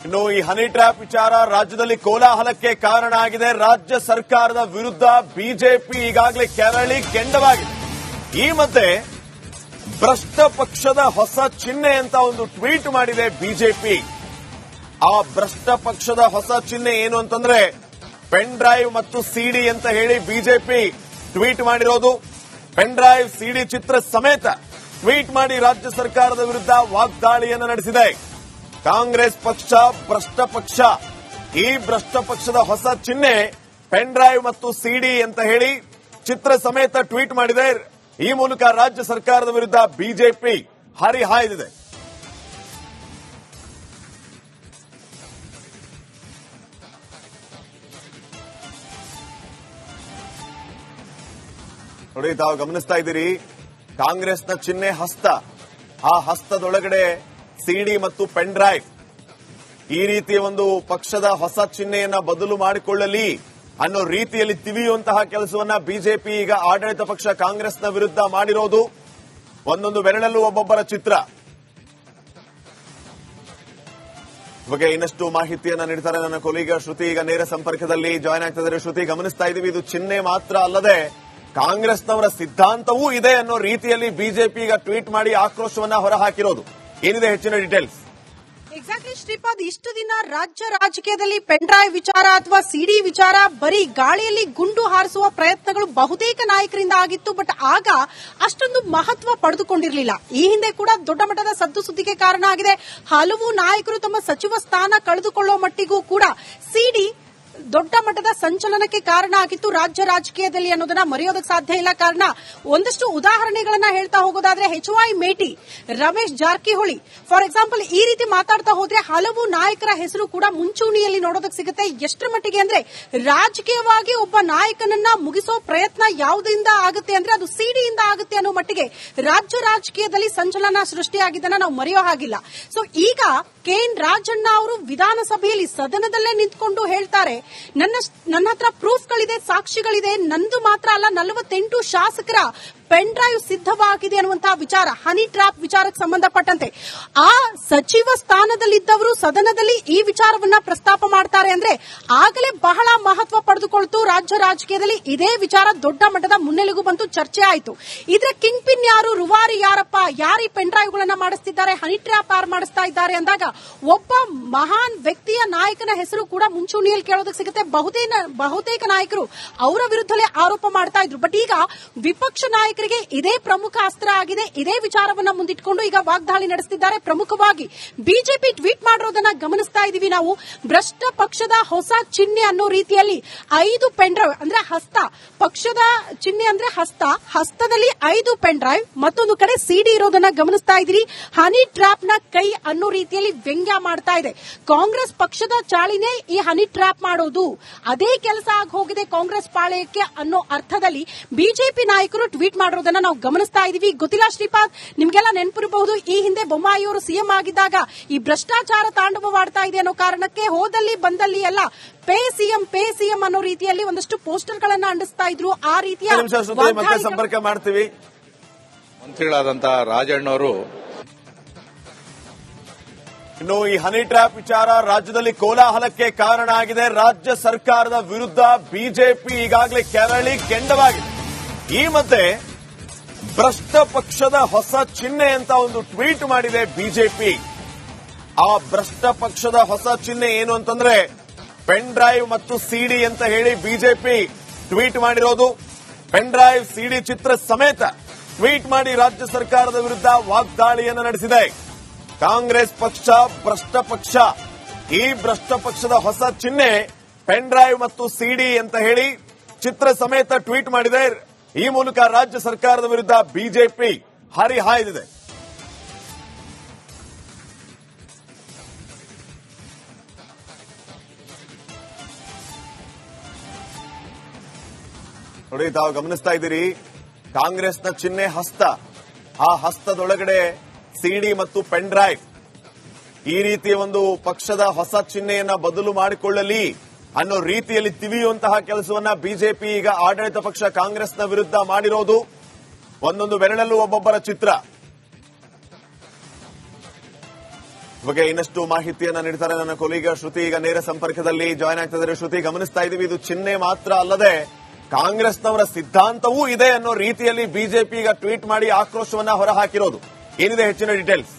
ಇನ್ನು ಈ honey trap ವಿಚಾರ ರಾಜ್ಯದಲ್ಲಿ ಕೋಲಾಹಲಕ್ಕೆ ಕಾರಣ ಆಗಿದೆ. ರಾಜ್ಯ ಸರ್ಕಾರದ ವಿರುದ್ಧ ಬಿಜೆಪಿ ಈಗಾಗಲೇ ಕೆರಳಿ ಕೆಂಡವಾಗಿದೆ. ಈ ಮಧ್ಯೆ ಭ್ರಷ್ಟ ಪಕ್ಷದ ಹೊಸ ಚಿಹ್ನೆ ಅಂತ ಒಂದು ಟ್ವೀಟ್ ಮಾಡಿದೆ ಬಿಜೆಪಿ. ಆ ಭ್ರಷ್ಟ ಪಕ್ಷದ ಹೊಸ ಚಿಹ್ನೆ ಏನು ಅಂತಂದ್ರೆ ಪೆನ್ ಡ್ರೈವ್ ಮತ್ತು ಸಿಡಿ ಅಂತ ಹೇಳಿ ಬಿಜೆಪಿ ಟ್ವೀಟ್ ಮಾಡಿರೋದು. ಪೆನ್ ಡ್ರೈವ್ ಸಿಡಿ ಚಿತ್ರ ಸಮೇತ ಟ್ವೀಟ್ ಮಾಡಿ ರಾಜ್ಯ ಸರ್ಕಾರದ ವಿರುದ್ಧ ವಾಗ್ದಾಳಿಯನ್ನು ನಡೆಸಿದೆ. ಕಾಂಗ್ರೆಸ್ ಪಕ್ಷ ಭ್ರಷ್ಟ ಪಕ್ಷ. ಈ ಭ್ರಷ್ಟ ಪಕ್ಷದ ಹೊಸ ಚಿಹ್ನೆ ಪೆನ್ ಡ್ರೈವ್ ಮತ್ತು ಸಿಡಿ ಅಂತ ಹೇಳಿ ಚಿತ್ರ ಸಮೇತ ಟ್ವೀಟ್ ಮಾಡಿದೆ. ಈ ಮೂಲಕ ರಾಜ್ಯ ಸರ್ಕಾರದ ವಿರುದ್ಧ ಬಿಜೆಪಿ ಹರಿಹಾಯ್ದಿದೆ. ನೋಡಿ, ತಾವು ಗಮನಿಸ್ತಾ ಇದ್ದೀರಿ, ಕಾಂಗ್ರೆಸ್ನ ಚಿಹ್ನೆ ಹಸ್ತ. ಆ ಹಸ್ತದೊಳಗಡೆ ಸಿಡಿ ಮತ್ತು ಪೆನ್ ಡ್ರೈವ್. ಈ ರೀತಿಯ ಒಂದು ಪಕ್ಷದ ಹೊಸ ಚಿಹ್ನೆಯನ್ನ ಬದಲು ಮಾಡಿಕೊಳ್ಳಲಿ ಅನ್ನೋ ರೀತಿಯಲ್ಲಿ ತಿವಿಯುವಂತಹ ಕೆಲಸವನ್ನ ಬಿಜೆಪಿ ಈಗ ಆಡಳಿತ ಪಕ್ಷ ಕಾಂಗ್ರೆಸ್ನ ವಿರುದ್ಧ ಮಾಡಿರೋದು. ಒಂದೊಂದು ಬೆರಳಲ್ಲೂ ಒಬ್ಬೊಬ್ಬರ ಚಿತ್ರ. ಬಗ್ಗೆ ಇನ್ನಷ್ಟು ಮಾಹಿತಿಯನ್ನ ನೀಡ್ತಾರೆ ನನ್ನ ಕೊಲೀಗ ಶ್ರುತಿ. ಈಗ ನೇರ ಸಂಪರ್ಕದಲ್ಲಿ ಜಾಯ್ನ್ ಆಗ್ತಾ ಇದ್ದಾರೆ. ಶ್ರುತಿ, ಗಮನಿಸ್ತಾ ಇದ್ದೀವಿ, ಇದು ಚಿಹ್ನೆ ಮಾತ್ರ ಅಲ್ಲದೆ ಕಾಂಗ್ರೆಸ್ನವರ ಸಿದ್ಧಾಂತವೂ ಇದೆ ಅನ್ನೋ ರೀತಿಯಲ್ಲಿ ಬಿಜೆಪಿ ಈಗ ಟ್ವೀಟ್ ಮಾಡಿ ಆಕ್ರೋಶವನ್ನ ಹೊರಹಾಕಿರೋದು. ಏನಿದೆ ಹೆಚ್ಚಿನ ಡೀಟೇಲ್ಸ್? ಎಕ್ಸಾಕ್ಟ್ಲಿ ಶ್ರೀಪಾದ್, ಇಷ್ಟು ದಿನ ರಾಜ್ಯ ರಾಜಕೀಯದಲ್ಲಿ ಪೆನ್ ಡ್ರೈವ್ ವಿಚಾರ ಅಥವಾ ಸಿಡಿ ವಿಚಾರ ಬರೀ ಗಾಳಿಯಲ್ಲಿ ಗುಂಡು ಹಾರಿಸುವ ಪ್ರಯತ್ನಗಳು ಬಹುತೇಕ ನಾಯಕರಿಂದ ಆಗಿತ್ತು. ಬಟ್ ಆಗ ಅಷ್ಟೊಂದು ಮಹತ್ವ ಪಡೆದುಕೊಂಡಿರಲಿಲ್ಲ. ಈ ಹಿಂದೆ ಕೂಡ ದೊಡ್ಡ ಮಟ್ಟದ ಸದ್ದು ಸುದ್ದಿಗೆ ಕಾರಣ ಆಗಿದೆ. ಹಲವು ನಾಯಕರು ತಮ್ಮ ಸಚಿವ ಸ್ಥಾನ ಕಳೆದುಕೊಳ್ಳುವ ಮಟ್ಟಿಗೂ ಕೂಡ ಸಿಡಿ ದೊಡ್ಡ ಮಟ್ಟದ ಸಂಚಲನಕ್ಕೆ ಕಾರಣ ಆಗಿತ್ತು ರಾಜ್ಯ ರಾಜಕೀಯದಲ್ಲಿ ಅನ್ನೋದನ್ನ ಮರೆಯೋದಕ್ಕೆ ಸಾಧ್ಯ ಇಲ್ಲ. ಕಾರಣ ಒಂದಷ್ಟು ಉದಾಹರಣೆಗಳನ್ನ ಹೇಳ್ತಾ ಹೋಗೋದಾದ್ರೆ HY Meti, Ramesh Jarkiholi for example, ಈ ರೀತಿ ಮಾತಾಡ್ತಾ ಹೋದ್ರೆ ಹಲವು ನಾಯಕರ ಹೆಸರು ಕೂಡ ಮುಂಚೂಣಿಯಲ್ಲಿ ನೋಡೋದಕ್ಕೆ ಸಿಗುತ್ತೆ. ಎಷ್ಟರ ಮಟ್ಟಿಗೆ ಅಂದ್ರೆ ರಾಜಕೀಯವಾಗಿ ಒಬ್ಬ ನಾಯಕನನ್ನ ಮುಗಿಸೋ ಪ್ರಯತ್ನ ಯಾವುದರಿಂದ ಆಗುತ್ತೆ ಅಂದ್ರೆ ಅದು ಸಿಡಿಯಿಂದ ಆಗುತ್ತೆ ಅನ್ನೋ ಮಟ್ಟಿಗೆ ರಾಜ್ಯ ರಾಜಕೀಯದಲ್ಲಿ ಸಂಚಲನ ಸೃಷ್ಟಿಯಾಗಿದ್ದನ್ನ ನಾವು ಮರೆಯೋ ಹಾಗಿಲ್ಲ. ಸೊ ಈಗ KN ರಾಜಣ್ಣ ಅವರು ವಿಧಾನಸಭೆಯಲ್ಲಿ ಸದನದಲ್ಲೇ ನಿಂತ್ಕೊಂಡು ಹೇಳ್ತಾರೆ, ನನ್ನ ಹತ್ರ ಪ್ರೂಫ್ಗಳಿದೆ, ಸಾಕ್ಷಿಗಳಿದೆ, ನಂದು ಮಾತ್ರ ಅಲ್ಲ 48 ಶಾಸಕರ ಪೆನ್ ಡ್ರೈವ್ ಸಿದ್ಧವಾಗಿದೆ ಅನ್ನುವಂತಹ ವಿಚಾರ, ಹನಿ ಟ್ರ್ಯಾಪ್ ವಿಚಾರಕ್ಕೆ ಸಂಬಂಧಪಟ್ಟಂತೆ ಆ ಸಚಿವ ಸ್ಥಾನದಲ್ಲಿದ್ದವರು ಸದನದಲ್ಲಿ ಈ ವಿಚಾರವನ್ನ ಪ್ರಸ್ತಾಪ ಮಾಡ್ತಾರೆ ಅಂದ್ರೆ ಆಗಲೇ ಬಹಳ ಮಹತ್ವ ಪಡೆದುಕೊಳ್ತು ರಾಜ್ಯ ರಾಜಕೀಯದಲ್ಲಿ. ಇದೇ ವಿಚಾರ ದೊಡ್ಡ ಮಟ್ಟದ ಮುನ್ನೆಲೆಗೂ ಬಂತು, ಚರ್ಚೆ ಆಯಿತು. ಇದರ ಕಿಂಗ್ ಪಿನ್ ಯಾರು, ರೂವಾರಿ ಯಾರಪ್ಪ, ಯಾರು ಈ ಪೆನ್ ಡ್ರೈವ್ ಗಳನ್ನ ಮಾಡಿಸ್ತಿದ್ದಾರೆ, ಹನಿ ಟ್ರ್ಯಾಪ್ ಯಾರು ಮಾಡಿಸ್ತಾ ಇದ್ದಾರೆ ಅಂದಾಗ ಒಬ್ಬ ಮಹಾನ್ ವ್ಯಕ್ತಿಯ ನಾಯಕನ ಹೆಸರು ಕೂಡ ಮುಂಚೂಣಿಯಲ್ಲಿ ಕೇಳೋದಕ್ಕೆ ಸಿಗುತ್ತೆ. ಬಹುತೇಕ ನಾಯಕರು ಅವರ ವಿರುದ್ಧಲೇ ಆರೋಪ ಮಾಡ್ತಾ ಇದ್ರು. ಬಟ್ ಈಗ ವಿಪಕ್ಷ ನಾಯಕರಿಗೆ ಇದೇ ಪ್ರಮುಖ ಅಸ್ತ್ರ ಆಗಿದೆ. ಇದೇ ವಿಚಾರವನ್ನ ಮುಂದಿಟ್ಕೊಂಡು ಈಗ ವಾಗ್ದಾಳಿ ನಡೆಸುತ್ತಿದ್ದಾರೆ. ಪ್ರಮುಖವಾಗಿ ಬಿಜೆಪಿ ಟ್ವೀಟ್ ಮಾಡಿರೋದನ್ನ ಗಮನಿಸ್ತಾ ಇದೀವಿ ನಾವು. ಭ್ರಷ್ಟ ಪಕ್ಷದ ಹೊಸ ಚಿಹ್ನೆ ಅನ್ನೋ ರೀತಿಯಲ್ಲಿ 5 ಪೆನ್ ಡ್ರೈವ್ ಅಂದ್ರೆ ಹಸ್ತ, ಪಕ್ಷದ ಚಿಹ್ನೆ ಅಂದ್ರೆ ಹಸ್ತದಲ್ಲಿ 5 ಪೆನ್ ಡ್ರೈವ್, ಮತ್ತೊಂದು ಕಡೆ ಸಿಡಿ ಇರೋದನ್ನ ಗಮನಿಸ್ತಾ ಇದೀರಿ. ಹನಿ ಟ್ರ್ಯಾಪ್ ನ ಕೈ ಅನ್ನೋ ರೀತಿಯಲ್ಲಿ ವ್ಯಂಗ್ಯ ಮಾಡ್ತಾ ಇದೆ. ಕಾಂಗ್ರೆಸ್ ಪಕ್ಷದ ಚಾಳಿನೇ ಈ ಹನಿ ಟ್ರ್ಯಾಪ್ ಮಾಡೋದು, ಅದೇ ಕೆಲಸ ಆಗಿ ಹೋಗಿದೆ ಕಾಂಗ್ರೆಸ್ ಪಾಳೆಯಕ್ಕೆ ಅನ್ನೋ ಅರ್ಥದಲ್ಲಿ ಬಿಜೆಪಿ ನಾಯಕರು ಟ್ವೀಟ್ ಮಾಡಿರೋದನ್ನ ನಾವು ಗಮನಿಸ್ತಾ ಇದೀವಿ. ಗೊತ್ತಿಲ್ಲ ಶ್ರೀಪಾದ್, ನಿಮ್ಗೆಲ್ಲ ನೆನಪಿರಬಹುದು, ಈ ಹಿಂದೆ ಬೊಮ್ಮಾಯಿಯವರು ಸಿಎಂ ಆಗಿದ್ದಾಗ ಈ ಭ್ರಷ್ಟಾಚಾರ ತಾಂಡವವಾಡ್ತಾ ಇದೆ ಅನ್ನೋ ಕಾರಣಕ್ಕೆ ಹೋದಲ್ಲಿ ಬಂದಲ್ಲಿ ಎಲ್ಲ ಪೇ ಸಿಎಂ ಅನ್ನೋ ರೀತಿಯಲ್ಲಿ ಒಂದಷ್ಟು ಪೋಸ್ಟರ್ ಗಳನ್ನ ಅಂಟಿಸ್ತಾ ಇದ್ರು. ಆ ರೀತಿಯ ಮತ್ತೆ ಸಂಪರ್ಕ ಮಾಡ್ತೀವಿ. ಮಂತ್ರಿಗಳಾದಂತಹ ರಾಜಣ್ಣವರು ಇನ್ನು ಈ ಹನಿ ಟ್ರ್ಯಾಪ್ ವಿಚಾರ ರಾಜ್ಯದಲ್ಲಿ ಕೋಲಾಹಲಕ್ಕೆ ಕಾರಣ ಆಗಿದೆ. ರಾಜ್ಯ ಸರ್ಕಾರದ ವಿರುದ್ಧ ಬಿಜೆಪಿ ಈಗಾಗಲೇ ಕೆರಳಿ ಕೆಂಡವಾಗಿದೆ. ಈ ಮಧ್ಯೆ ಭ್ರಷ್ಟ ಪಕ್ಷದ ಹೊಸ ಚಿಹ್ನೆ ಅಂತ ಒಂದು ಟ್ವೀಟ್ ಮಾಡಿದೆ ಬಿಜೆಪಿ. ಆ ಭ್ರಷ್ಟ ಪಕ್ಷದ ಹೊಸ ಚಿಹ್ನೆ ಏನು ಅಂತಂದ್ರೆ ಪೆನ್ ಡ್ರೈವ್ ಮತ್ತು ಸಿಡಿ ಅಂತ ಹೇಳಿ ಬಿಜೆಪಿ ಟ್ವೀಟ್ ಮಾಡಿರೋದು. ಪೆನ್ ಡ್ರೈವ್ ಸಿಡಿ ಚಿತ್ರ ಸಮೇತ ಟ್ವೀಟ್ ಮಾಡಿ ರಾಜ್ಯ ಸರ್ಕಾರದ ವಿರುದ್ಧ ವಾಗ್ದಾಳಿಯನ್ನು ನಡೆಸಿದೆ. ಕಾಂಗ್ರೆಸ್ ಪಕ್ಷ ಭ್ರಷ್ಟ ಪಕ್ಷ. ಈ ಭ್ರಷ್ಟ ಪಕ್ಷದ ಹೊಸ ಚಿಹ್ನೆ ಪೆನ್ ಡ್ರೈವ್ ಮತ್ತು ಸಿಡಿ ಅಂತ ಹೇಳಿ ಚಿತ್ರ ಸಮೇತ ಟ್ವೀಟ್ ಮಾಡಿದೆ. ಈ ಮೂಲಕ ರಾಜ್ಯ ಸರ್ಕಾರದ ವಿರುದ್ಧ ಬಿಜೆಪಿ ಹರಿಹಾಯ್ದಿದೆ. ನೋಡಿ, ತಾವು ಗಮನಿಸ್ತಾ ಇದ್ದೀರಿ, ಕಾಂಗ್ರೆಸ್ನ ಚಿಹ್ನೆ ಹಸ್ತ. ಆ ಹಸ್ತದೊಳಗಡೆ ಸಿಡಿ ಮತ್ತು ಪೆನ್ ಡ್ರೈವ್. ಈ ರೀತಿಯ ಒಂದು ಪಕ್ಷದ ಹೊಸ ಚಿಹ್ನೆಯನ್ನ ಬದಲು ಮಾಡಿಕೊಳ್ಳಲಿ ಅನ್ನೋ ರೀತಿಯಲ್ಲಿ ತಿವಿಯುವಂತಹ ಕೆಲಸವನ್ನ ಬಿಜೆಪಿ ಈಗ ಆಡಳಿತ ಪಕ್ಷ ಕಾಂಗ್ರೆಸ್ನ ವಿರುದ್ಧ ಮಾಡಿರೋದು. ಒಂದೊಂದು ಬೆರಳಲ್ಲೂ ಒಬ್ಬೊಬ್ಬರ ಚಿತ್ರ. ಬಗ್ಗೆ ಇನ್ನಷ್ಟು ಮಾಹಿತಿಯನ್ನ ನೀಡ್ತಾರೆ ನನ್ನ ಕೊಲೀಗ ಶ್ರುತಿ. ಈಗ ನೇರ ಸಂಪರ್ಕದಲ್ಲಿ ಜಾಯ್ನ್ ಆಗ್ತಿದ್ದಾರೆ. ಶ್ರುತಿ, ಗಮನಿಸ್ತಾ ಇದೀವಿ, ಇದು ಚಿಹ್ನೆ ಮಾತ್ರ ಅಲ್ಲದೆ ಕಾಂಗ್ರೆಸ್ನವರ ಸಿದ್ಧಾಂತವೂ ಇದೆ ಅನ್ನೋ ರೀತಿಯಲ್ಲಿ ಬಿಜೆಪಿ ಈಗ ಟ್ವೀಟ್ ಮಾಡಿ ಆಕ್ರೋಶವನ್ನ ಹೊರಹಾಕಿರೋದು. ಏನಿದೆ ಹೆಚ್ಚಿನ ಡೀಟೇಲ್ಸ್?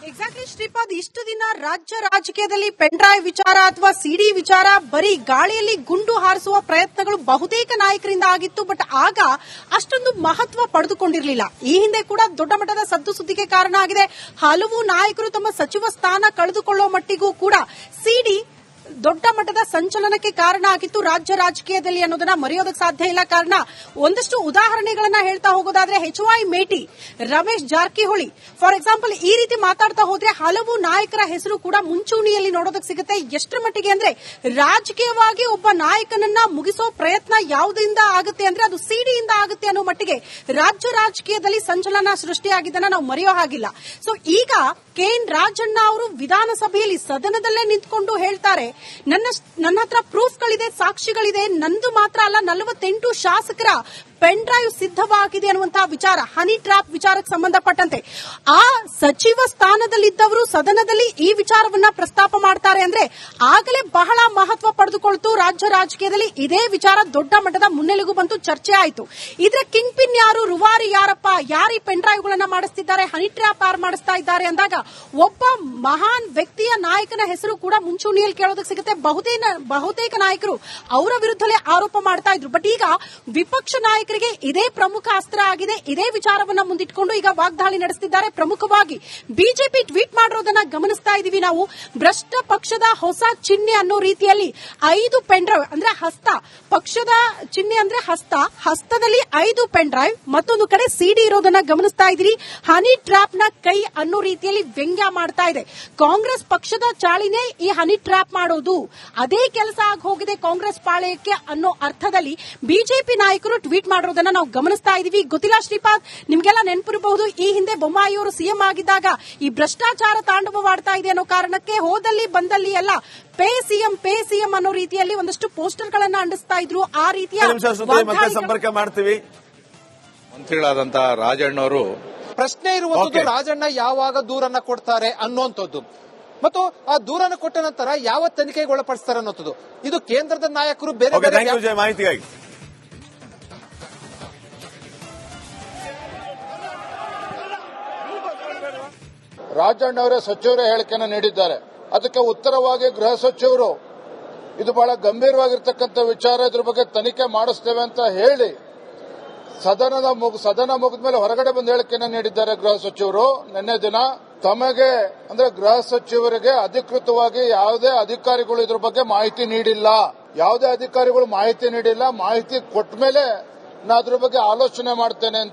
ಎಕ್ಸಾಕ್ಟ್ಲಿ ಶ್ರೀಪಾದ್, ಇಷ್ಟು ದಿನ ರಾಜ್ಯ ರಾಜಕೀಯದಲ್ಲಿ ಪೆನ್ಡ್ರೈವ್ ವಿಚಾರ ಅಥವಾ ಸಿಡಿ ವಿಚಾರ ಬರೀ ಗಾಳಿಯಲ್ಲಿ ಗುಂಡು ಹಾರಿಸುವ ಪ್ರಯತ್ನಗಳು ಬಹುತೇಕ ನಾಯಕರಿಂದ ಆಗಿತ್ತು. ಬಟ್ ಆಗ ಅಷ್ಟೊಂದು ಮಹತ್ವ ಪಡೆದುಕೊಂಡಿರಲಿಲ್ಲ. ಈ ಹಿಂದೆ ಕೂಡ ದೊಡ್ಡ ಮಟ್ಟದ ಸದ್ದು ಸುದ್ದಿಗೆ ಕಾರಣ ಆಗಿದೆ. ಹಲವು ನಾಯಕರು ತಮ್ಮ ಸಚಿವ ಸ್ಥಾನ ಕಳೆದುಕೊಳ್ಳುವ ಮಟ್ಟಿಗೂ ಕೂಡ ಸಿಡಿ ದೊಡ್ಡ ಮಟ್ಟದ ಸಂಚಲನಕ್ಕೆ ಕಾರಣ ಆಗಿತ್ತು ರಾಜ್ಯ ರಾಜಕೀಯದಲ್ಲಿ ಅನ್ನೋದನ್ನ ಮರೆಯೋದಕ್ಕೆ ಸಾಧ್ಯ ಇಲ್ಲ. ಕಾರಣ ಒಂದಷ್ಟು ಉದಾಹರಣೆಗಳನ್ನ ಹೇಳ್ತಾ ಹೋಗೋದಾದ್ರೆ HY Meti, Ramesh Jarkiholi for example, ಈ ರೀತಿ ಮಾತಾಡ್ತಾ ಹೋದ್ರೆ ಹಲವು ನಾಯಕರ ಹೆಸರು ಕೂಡ ಮುಂಚೂಣಿಯಲ್ಲಿ ನೋಡೋದಕ್ಕೆ ಸಿಗುತ್ತೆ. ಎಷ್ಟರ ಮಟ್ಟಿಗೆ ಅಂದ್ರೆ ರಾಜಕೀಯವಾಗಿ ಒಬ್ಬ ನಾಯಕನನ್ನ ಮುಗಿಸೋ ಪ್ರಯತ್ನ ಯಾವುದರಿಂದ ಆಗುತ್ತೆ ಅಂದ್ರೆ ಅದು ಸಿಡಿಯಿಂದ ಆಗುತ್ತೆ ಅನ್ನೋ ಮಟ್ಟಿಗೆ ರಾಜ್ಯ ರಾಜಕೀಯದಲ್ಲಿ ಸಂಚಲನ ಸೃಷ್ಟಿಯಾಗಿದ್ದನ್ನ ನಾವು ಮರೆಯೋ ಹಾಗಿಲ್ಲ. ಸೊ ಈಗ KN ರಾಜಣ್ಣ ಅವರು ವಿಧಾನಸಭೆಯಲ್ಲಿ ಸದನದಲ್ಲೇ ನಿಂತ್ಕೊಂಡು ಹೇಳ್ತಾರೆ, ನನ್ನ ಹತ್ರ ಪ್ರೂಫ್ಗಳಿದೆ, ಸಾಕ್ಷಿಗಳಿದೆ, ನಂದು ಮಾತ್ರ ಅಲ್ಲ 48 ಶಾಸಕರ ಪೆನ್ ಡ್ರೈವ್ ಸಿದ್ಧವಾಗಿದೆ ಅನ್ನುವಂತಹ ವಿಚಾರ, ಹನಿ ಟ್ರ್ಯಾಪ್ ವಿಚಾರಕ್ಕೆ ಸಂಬಂಧಪಟ್ಟಂತೆ ಆ ಸಚಿವ ಸ್ಥಾನದಲ್ಲಿದ್ದವರು ಸದನದಲ್ಲಿ ಈ ವಿಚಾರವನ್ನ ಪ್ರಸ್ತಾಪ ಮಾಡ್ತಾರೆ ಅಂದ್ರೆ ಆಗಲೇ ಬಹಳ ಮಹತ್ವ ಪಡೆದುಕೊಳ್ತು ರಾಜ್ಯ ರಾಜಕೀಯದಲ್ಲಿ. ಇದೇ ವಿಚಾರ ದೊಡ್ಡ ಮಟ್ಟದ ಮುನ್ನೆಲೆಗೂ ಬಂತು, ಚರ್ಚೆ ಆಯಿತು. ಇದರ ಕಿಂಗ್ ಪಿನ್ ಯಾರು, ರೂವಾರಿ ಯಾರಪ್ಪ, ಯಾರು ಪೆನ್ ಡ್ರೈವ್ ಗಳನ್ನ ಮಾಡಿಸ್ತಿದ್ದಾರೆ, ಹನಿ ಟ್ರ್ಯಾಪ್ ಯಾರು ಮಾಡಿಸ್ತಾ ಇದ್ದಾರೆ ಅಂದಾಗ ಒಬ್ಬ ಮಹಾನ್ ವ್ಯಕ್ತಿಯ ನಾಯಕನ ಹೆಸರು ಕೂಡ ಮುಂಚೂಣಿಯಲ್ಲಿ ಕೇಳೋದಕ್ಕೆ ಸಿಗುತ್ತೆ. ಬಹುತೇಕ ನಾಯಕರು ಅವರ ವಿರುದ್ಧಲೇ ಆರೋಪ ಮಾಡ್ತಾ ಇದ್ರು. ಬಟ್ ಈಗ ವಿಪಕ್ಷ ನಾಯಕ ಇದೇ ಪ್ರಮುಖ ಅಸ್ತ್ರ ಆಗಿದೆ. ಇದೇ ವಿಚಾರವನ್ನ ಮುಂದಿಟ್ಕೊಂಡು ಈಗ ವಾಗ್ದಾಳಿ ನಡೆಸುತ್ತಿದ್ದಾರೆ. ಪ್ರಮುಖವಾಗಿ ಬಿಜೆಪಿ ಟ್ವೀಟ್ ಮಾಡಿರೋದನ್ನ ಗಮನಿಸ್ತಾ ಇದೀವಿ ನಾವು. ಭ್ರಷ್ಟ ಪಕ್ಷದ ಹೊಸ ಚಿಹ್ನೆ ಅನ್ನೋ ರೀತಿಯಲ್ಲಿ 5 ಪೆನ್ ಡ್ರೈವ್ ಅಂದ್ರೆ ಹಸ್ತ, ಪಕ್ಷದ ಚಿಹ್ನೆ ಅಂದ್ರೆ ಹಸ್ತದಲ್ಲಿ 5 ಪೆನ್ ಡ್ರೈವ್, ಮತ್ತೊಂದು ಕಡೆ ಸಿಡಿ ಇರೋದನ್ನ ಗಮನಿಸ್ತಾ ಇದೀರಿ. ಹನಿ ಟ್ರ್ಯಾಪ್ ನ ಕೈ ಅನ್ನೋ ರೀತಿಯಲ್ಲಿ ವ್ಯಂಗ್ಯ ಮಾಡ್ತಾ ಇದೆ. ಕಾಂಗ್ರೆಸ್ ಪಕ್ಷದ ಚಾಳಿನೇ ಈ ಹನಿ ಟ್ರ್ಯಾಪ್ ಮಾಡೋದು, ಅದೇ ಕೆಲಸ ಆಗಿ ಹೋಗಿದೆ ಕಾಂಗ್ರೆಸ್ ಪಾಳೆಯಕ್ಕೆ ಅನ್ನೋ ಅರ್ಥದಲ್ಲಿ ಬಿಜೆಪಿ ನಾಯಕರು ಟ್ವೀಟ್ ಮಾಡೋದನ್ನ ನಾವು ಗಮನಿಸ್ತಾ ಇದೀವಿ. ಗೊತ್ತಿಲ್ಲ ಶ್ರೀಪಾದ್, ನಿಮ್ಗೆಲ್ಲ ನೆನಪಿರಬಹುದು, ಈ ಹಿಂದೆ ಬೊಮ್ಮಾಯಿಯವರು ಸಿಎಂ ಆಗಿದ್ದಾಗ ಈ ಭ್ರಷ್ಟಾಚಾರ ತಾಂಡವವಾಡ್ತಾ ಇದೆ ಅನ್ನೋ ಕಾರಣಕ್ಕೆ ಹೋದಲ್ಲಿ ಬಂದಲ್ಲಿ ಎಲ್ಲ ಪೇ ಸಿಎಂ ಅನ್ನೋ ರೀತಿಯಲ್ಲಿ ಒಂದಷ್ಟು ಪೋಸ್ಟರ್ ಗಳನ್ನ ಅಂಟಿಸ್ತಾ ಇದ್ರು. ಆ ರೀತಿಯ ಸಂಪರ್ಕ ಮಾಡ್ತೀವಿ. ಮಂತ್ರಿಗಳಾದಂತ ರಾಜಣ್ಣವರು ಪ್ರಶ್ನೆ ಇರುವಂತದ್ದು ರಾಜಣ್ಣ ಯಾವಾಗ ದೂರನ್ನ ಕೊಡ್ತಾರೆ ಅನ್ನುವಂಥದ್ದು, ಮತ್ತು ಆ ದೂರನ್ನ ಕೊಟ್ಟ ನಂತರ ಯಾವ ತನಿಖೆಗೆ ಒಳಪಡಿಸ್ತಾರೆ ಅನ್ನೋದು. ಇದು ಕೇಂದ್ರದ ನಾಯಕರು ಬೇರೆ ಮಾಹಿತಿಗಾಗಿ ರಾಜಣ್ಣವರೇ ಸಚಿವರೇ ಹೇಳಿಕೆಯನ್ನು ನೀಡಿದ್ದಾರೆ. ಅದಕ್ಕೆ ಉತ್ತರವಾಗಿ ಗೃಹ ಸಚಿವರು ಇದು ಬಹಳ ಗಂಭೀರವಾಗಿರ್ತಕ್ಕಂಥ ವಿಚಾರ, ಇದ್ರ ಬಗ್ಗೆ ತನಿಖೆ ಮಾಡಿಸ್ತೇವೆ ಅಂತ ಹೇಳಿ ಸದನ ಮುಗಿದ ಮೇಲೆ ಹೊರಗಡೆ ಬಂದು ಹೇಳಿಕೆಯನ್ನು ನೀಡಿದ್ದಾರೆ ಗೃಹ ಸಚಿವರು. ನಿನ್ನೆ ದಿನ ತಮಗೆ ಅಂದ್ರೆ ಗೃಹ ಸಚಿವರಿಗೆ ಅಧಿಕೃತವಾಗಿ ಯಾವುದೇ ಅಧಿಕಾರಿಗಳು ಇದ್ರ ಬಗ್ಗೆ ಮಾಹಿತಿ ನೀಡಿಲ್ಲ, ಮಾಹಿತಿ ಕೊಟ್ಟ ಮೇಲೆ ನಾ ಅದ್ರ ಬಗ್ಗೆ ಆಲೋಚನೆ ಮಾಡ್ತೇನೆ ಅಂತ